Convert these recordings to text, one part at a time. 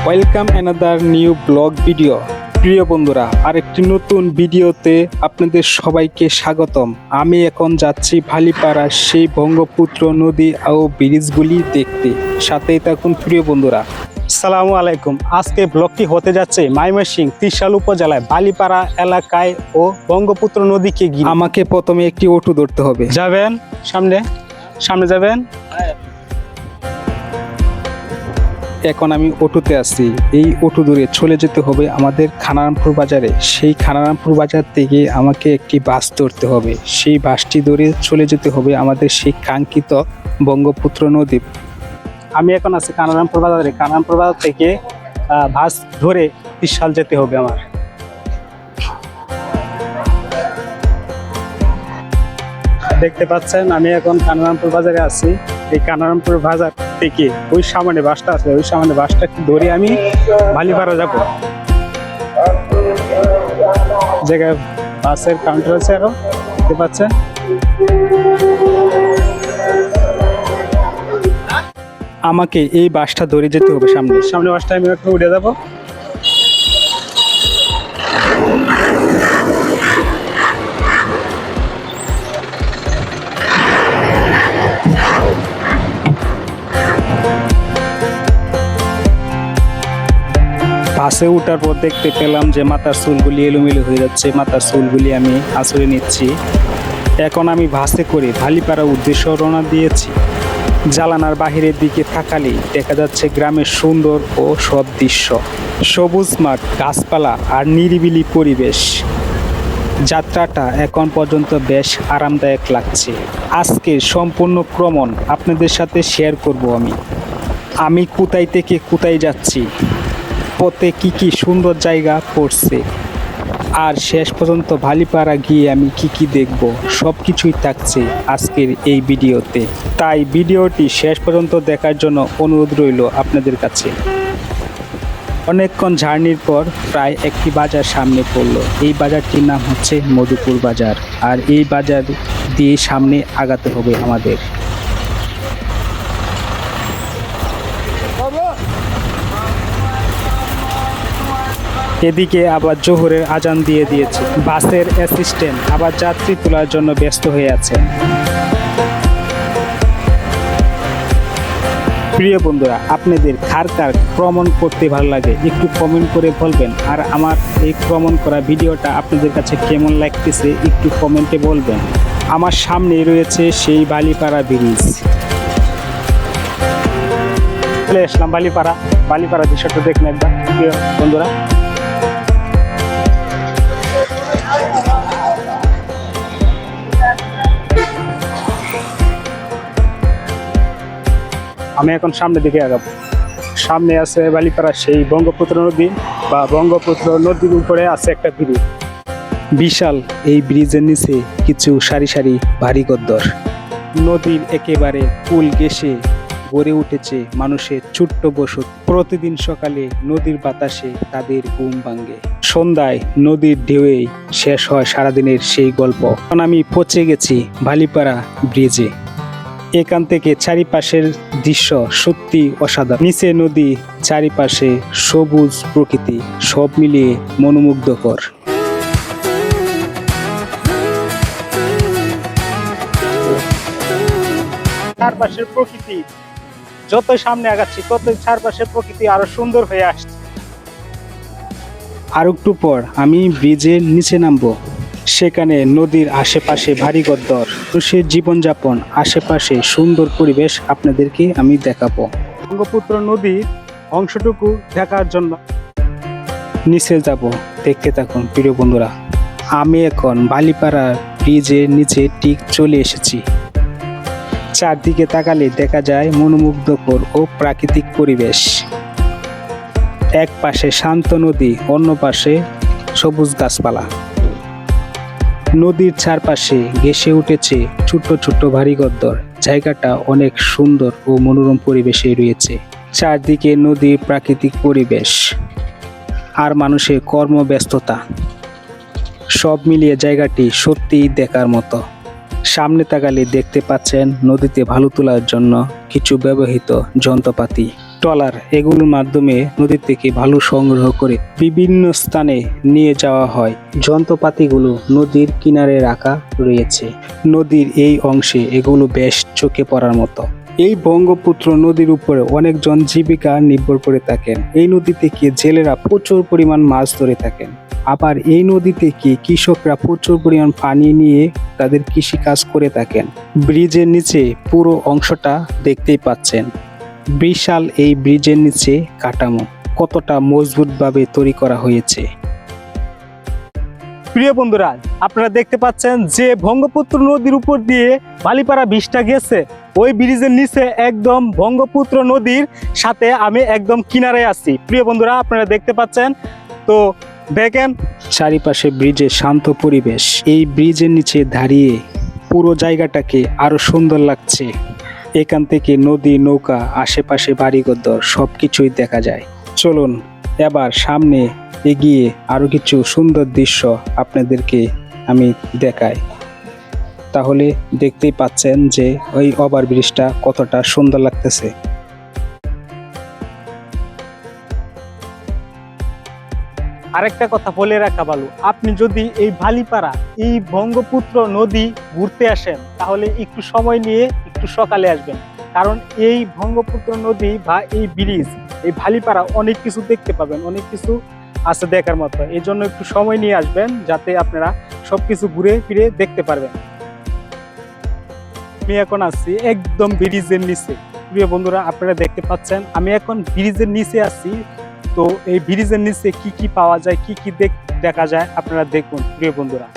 Welcome another new blog video. প্রিয় বন্ধুরা, আরেকটি নতুন ভিডিওতে আপনাদের সবাইকে স্বাগতম। আমি এখন যাচ্ছি ভালিপাড়া সেই বঙ্গপুত্র নদী ও ব্রিজগুলি দেখতে। সাথেই থাকুন প্রিয় বন্ধুরা। আসসালামু আলাইকুম। আজকে ব্লগটি হতে যাচ্ছে ময়মনসিংহ ত্রিশাল উপজেলায় ভালিপাড়া এলাকায় ও বঙ্গপুত্র নদীকে ঘিরে। আমাকে প্রথমে একটি অটো ধরতে হবে। যাবেন সামনে সামনে যাবেন। এখন আমি অটোতে আছি। এই অটো ধরে চলে যেতে হবে আমাদের খানারামপুর বাজারে। সেই খানারামপুর বাজার থেকে আমাকে একটি বাস ধরতে হবে। সেই বাসটি ধরে চলে যেতে হবে আমাদের সেই কাঙ্ক্ষিত বঙ্গপুত্র নদী। আমি এখন আছি খানারামপুর বাজারে। খানারামপুর বাজার থেকে বাস ধরে ত্রিশাল যেতে হবে আমার। দেখতে পাচ্ছেন আমি এখন খানারামপুর বাজারে আছি। এই খানারামপুর বাজার থেকে ওই সামনে বাসটা আছে, ওই সামনে বাসটা ধরে আমি ভালিপাড়া যাব। জায়গায় বাসের কাউন্টার আছে আরো, দেখতে পাচ্ছেন। আমাকে এই বাসটা ধরে যেতে হবে সামনে। সামনে বাসটা আমি একটু উঠে যাবো। বাসে ওঠার পর দেখতে পেলাম যে মাথার চুলগুলি এলোমেলো হয়ে যাচ্ছে। মাথার চুলগুলি আমি আঁচড়ে নিচ্ছি। এখন আমি বাসে করে ভালিপাড়া উদ্দেশ্যে রওনা দিয়েছি। জালানার বাহিরের দিকে তাকালেই দেখা যাচ্ছে গ্রামের সুন্দর ও সব দৃশ্য, সবুজ মাঠ, গাছপালা আর নিরিবিলি পরিবেশ। যাত্রাটা এখন পর্যন্ত বেশ আরামদায়ক লাগছে। আজকের সম্পূর্ণ ভ্রমণ আপনাদের সাথে শেয়ার করব। আমি কোথায় থেকে কোথায় যাচ্ছি, পথে কি কি সুন্দর জায়গা পড়ছে, আর শেষ পর্যন্ত ভালিপাড়া গিয়ে আমি কি কি দেখব, সব কিছুই থাকছে আজকের এই ভিডিওতে। তাই ভিডিওটি শেষ পর্যন্ত দেখার জন্য অনুরোধ রইল আপনাদের কাছে। অনেকক্ষণ জার্নির পর প্রায় একটি বাজার সামনে পড়লো। এই বাজারটির নাম হচ্ছে মধুপুর বাজার। আর এই বাজার দিয়ে সামনে আগাতে হবে আমাদের। এদিকে আবার জোহরের আজান দিয়ে দিয়েছে। বাসের অ্যাসিস্ট্যান্ট আবার যাত্রী তোলার জন্য ব্যস্ত হয়ে আছে। প্রিয় বন্ধুরা, আপনাদের কার কার ভ্রমণ করতে ভালো লাগে একটু কমেন্ট করে বলবেন। আর আমার এই ভ্রমণ করা ভিডিওটা আপনাদের কাছে কেমন লাগতেছে একটু কমেন্টে বলবেন। আমার সামনে রয়েছে সেই ভালিপাড়া ব্রিজ। চলে আসলাম ভালিপাড়া দৃশ্যটা দেখুন একবার প্রিয় বন্ধুরা। আমি এখন সামনের দিকে আগাবো। সামনে আছে ভালিপাড়া সেই বঙ্গপুত্র নদী বা বঙ্গপুত্র নদীর উপরে আছে একটা ব্রিজ। বিশাল এই ব্রিজের নিচে কিছু সারি সারি ভারী গদ্দর। নদীর একেবারে কুল ঘেঁষে গড়ে উঠেছে মানুষের ছোট্ট বসত। প্রতিদিন সকালে নদীর বাতাসে তাদের ঘুম ভাঙে। সন্ধ্যায় নদীর ঢেউয়েই শেষ হয় সারাদিনের সেই গল্প। এখন আমি পৌঁছে গেছি ভালিপাড়া ব্রিজে। এখান থেকে চারিপাশের দৃশ্য সত্যি অসাধারণ। নিচে নদী, চারিপাশে সবুজ প্রকৃতি, সব মিলিয়ে মনোমুগ্ধকর। চারপাশের প্রকৃতি যত সামনে আগাচ্ছি তত চারপাশের প্রকৃতি আরো সুন্দর হয়ে আসছে। আর একটু পর আমি ব্রিজের নিচে নামবো। সেখানে নদীর আশেপাশে ভারী গদ্দর, মানুষের জীবনযাপন, আশেপাশে সুন্দর পরিবেশ আপনাদেরকে আমি দেখাবো। বঙ্গপুত্র নদীর অংশটুকু দেখার জন্য নিচে যাব, দেখতে থাকুন প্রিয় বন্ধুরা। আমি এখন ভালিপাড়া ব্রিজের নিচে ঠিক চলে এসেছি। চারদিকে তাকালে দেখা যায় মনোমুগ্ধকর ও প্রাকৃতিক পরিবেশ। এক পাশে শান্ত নদী, অন্য পাশে সবুজ গাছপালা। নদীর চারপাশে ঘেঁষে উঠেছে ছোট্ট ছোট্ট ভারী গদ্দর। জায়গাটা অনেক সুন্দর ও মনোরম পরিবেশে রয়েছে। চারদিকে নদীর প্রাকৃতিক পরিবেশ আর মানুষের কর্মব্যস্ততা, সব মিলিয়ে জায়গাটি সত্যিই দেখার মতো। সামনে তাকালে দেখতে পাচ্ছেন নদীতে ভালো তোলার জন্য কিছু ব্যবহৃত যন্ত্রপাতি। ট্রলার এগুলোর মাধ্যমে নদী থেকে বালু সংগ্রহ করে বিভিন্ন স্থানে নিয়ে যাওয়া হয়। যন্ত্রপাতিগুলো নদীর কিনারে রাখা রয়েছে। নদীর এই অংশে এগুলো বেশ চোখে পড়ার মতো। এই ব্রহ্মপুত্র নদীর উপরে অনেকজন জীবিকা নির্ভর করে থাকেন। এই নদী থেকে জেলেরা প্রচুর পরিমাণ মাছ ধরে থাকেন। আবার এই নদী থেকে কৃষকরা প্রচুর পরিমাণ পানি নিয়ে তাদের কৃষি কাজ করে থাকেন। ব্রিজের নিচে পুরো অংশটা দেখতেই পাচ্ছেন। বিশাল এই ব্রিজের নিচে কাঠামো কতটা মজবুতভাবে তৈরি করা হয়েছে। প্রিয় বন্ধুরা, আপনারা দেখতে পাচ্ছেন যে ব্রহ্মপুত্র নদীর উপর দিয়ে বালিপাড়া ব্রিজটা গেছে, ওই ব্রিজের নিচে একদম ব্রহ্মপুত্র নদীর সাথে আমি একদম কিনারে আছি। প্রিয় বন্ধুরা, আপনারা দেখতে পাচ্ছেন, তো দেখেন চারিপাশে ব্রিজের শান্ত পরিবেশ। এই ব্রিজের নিচে দাঁড়িয়ে পুরো জায়গাটাকে আরো সুন্দর লাগছে। এখান থেকে নদী, নৌকা, আশেপাশে বাড়িঘর সবকিছুই দেখা যায়। চলুন এবার সামনে এগিয়ে আরো কিছু সুন্দর দৃশ্য আপনাদেরকে আমি দেখাই। তাহলে দেখতেই পাচ্ছেন যে ওই ওভারব্রিজটা কতটা সুন্দর লাগতেছে। আরেকটা কথা বলে রাখা ভালো, আপনি যদি এই বালিপাড়া এই ব্রহ্মপুত্র নদী ঘুরতে আসেন তাহলে একটু সময় নিয়ে একটু সকালে আসবেন, কারণ এই ব্রহ্মপুত্র নদী বা এই ব্রিজ, এই বালিপাড়া অনেক কিছু দেখতে পাবেন, অনেক কিছু আছে দেখার মতো। এই জন্য একটু সময় নিয়ে আসবেন যাতে আপনারা সবকিছু ঘুরে ফিরে দেখতে পারবেন। আমি এখন আছি একদম ব্রিজের নিচে। প্রিয় বন্ধুরা, আপনারা দেখতে পাচ্ছেন আমি এখন ব্রিজের নিচে আছি। তো এই ব্রিজের নিচে কি কি পাওয়া যায়, কি কি দেখা যায় আপনারা দেখুন। প্রিয় বন্ধুরা,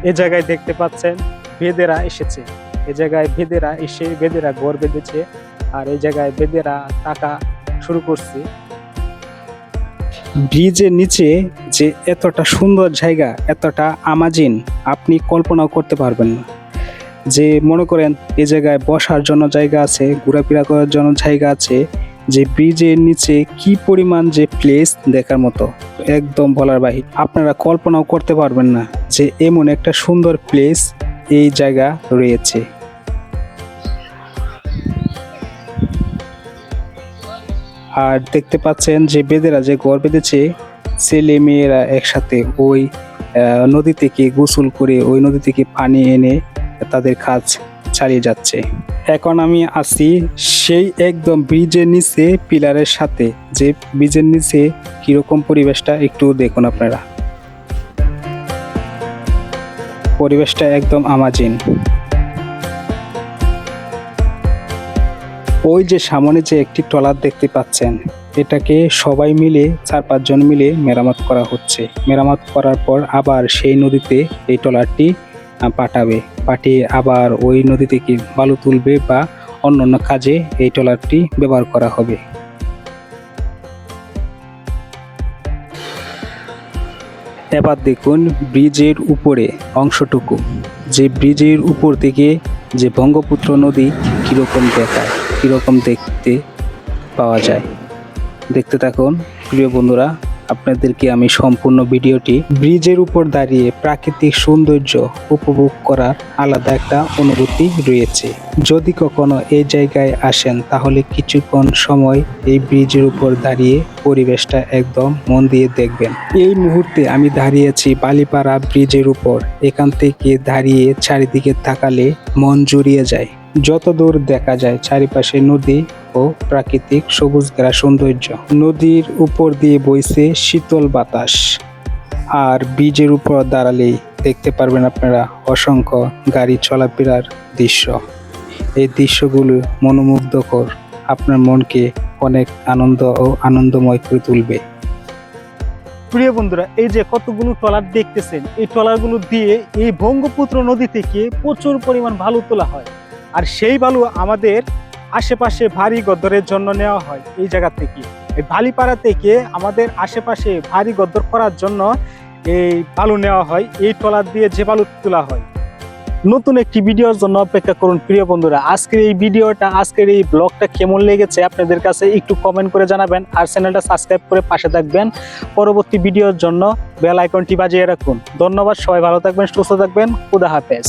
এই জায়গায় দেখতে পাচ্ছেন বেদেরা এসেছে। এই জায়গায় বেদেরা এসে বেদেরা ঘর বেঁধেছে, আর এই জায়গায় বেদেরা টাকা শুরু করছে। ব্রিজের নিচে যে এতটা সুন্দর জায়গা, এতটা আমাজিন আপনি কল্পনাও করতে পারবেন না। যে মনে করেন এই জায়গায় বসার জন্য জায়গা আছে, ঘোরাফেরা করার জন্য জায়গা আছে, যে ব্রিজের নিচে কি পরিমাণ যে প্লেস দেখার মতো একদম বলার বাহির। আপনারা কল্পনাও করতে পারবেন না যে এমন একটা সুন্দর প্লেস এই জায়গা রয়েছে। আর দেখতে পাচ্ছেন যে বেদেরা যে ঘর বেঁধেছে, ছেলে মেয়েরা একসাথে ওই নদী থেকে গোসল করে ওই নদী থেকে পানি এনে তাদের কাজ চালিয়ে যাচ্ছে। এখন আমি আছি সেই একদম ব্রিজের নিচে পিলারের সাথে। যে ব্রিজের নিচে কিরকম পরিবেশটা একটু দেখুন আপনারা। পরিবেশটা একদম আমাজিন। ওই যে সামনে যে একটি ট্রলার দেখতে পাচ্ছেন, এটাকে সবাই মিলে 4-5 জন মিলে মেরামত করা হচ্ছে। মেরামত করার পর আবার সেই নদীতে এই ট্রলারটি পাঠিয়ে আবার ওই নদী থেকে বালু তুলবে বা অন্যান্য কাজে এই ট্রলারটি ব্যবহার করা হবে। এবার দেখুন ব্রিজের উপরে অংশটুকু, যে ব্রিজের উপর থেকে যে ব্রহ্মপুত্র নদী কীরকম দেখায়, কীরকম দেখতে পাওয়া যায়। দেখতে থাকুন প্রিয় বন্ধুরা, আপনাদেরকে আমি সম্পূর্ণ ভিডিওটি। ব্রিজের উপর দাঁড়িয়ে প্রাকৃতিক সৌন্দর্য উপভোগ করার আলাদা একটা অনুভূতি রয়েছে। যদি কখনো এই জায়গায় আসেন তাহলে কিছুক্ষণ সময় এই ব্রিজের উপর দাঁড়িয়ে পরিবেশটা একদম মন দিয়ে দেখবেন। এই মুহূর্তে আমি দাঁড়িয়েছি বালিপাড়া ব্রিজের উপর। এখান থেকে দাঁড়িয়ে চারিদিকে তাকালে মন জুড়িয়ে যায়। যত দূর দেখা যায় চারিপাশে নদী ও প্রাকৃতিক সবুজ ঘেরা সৌন্দর্য। নদীর উপর দিয়ে বইছে শীতল বাতাস। আর ব্রিজের উপর দাঁড়ালেই দেখতে পারবেন আপনারা অসংখ্য গাড়ি চলাফেরার দৃশ্য। এই দৃশ্যগুলো মনোমুগ্ধকর, আপনার মনকে অনেক আনন্দ ও আনন্দময় করে তুলবে। প্রিয় বন্ধুরা, এই যে কতগুলো ট্রলার দেখতেছেন, এই ট্রলারগুলো দিয়ে এই ব্রহ্মপুত্র নদী থেকে প্রচুর পরিমাণ বালু তোলা হয়। আর সেই বালু আমাদের আশেপাশে ভারী গদ্দরের জন্য নেওয়া হয়। এই জায়গা থেকে এই বালিপাড়া থেকে আমাদের আশেপাশে ভারী গদ্দর করার জন্য এই বালু নেওয়া হয়। এই ট্রলার দিয়ে যে বালু তোলা হয়। নতুন একটি ভিডিওর জন্য অপেক্ষা করুন প্রিয় বন্ধুরা। আজকের এই ভিডিওটা, আজকের এই ব্লগটা কেমন লেগেছে আপনাদের কাছে একটু কমেন্ট করে জানাবেন। আর চ্যানেলটা সাবস্ক্রাইব করে পাশে থাকবেন। পরবর্তী ভিডিওর জন্য বেল আইকনটি বাজিয়ে রাখুন। ধন্যবাদ, সবাই ভালো থাকবেন, সুস্থ থাকবেন। খুদা হাফেজ।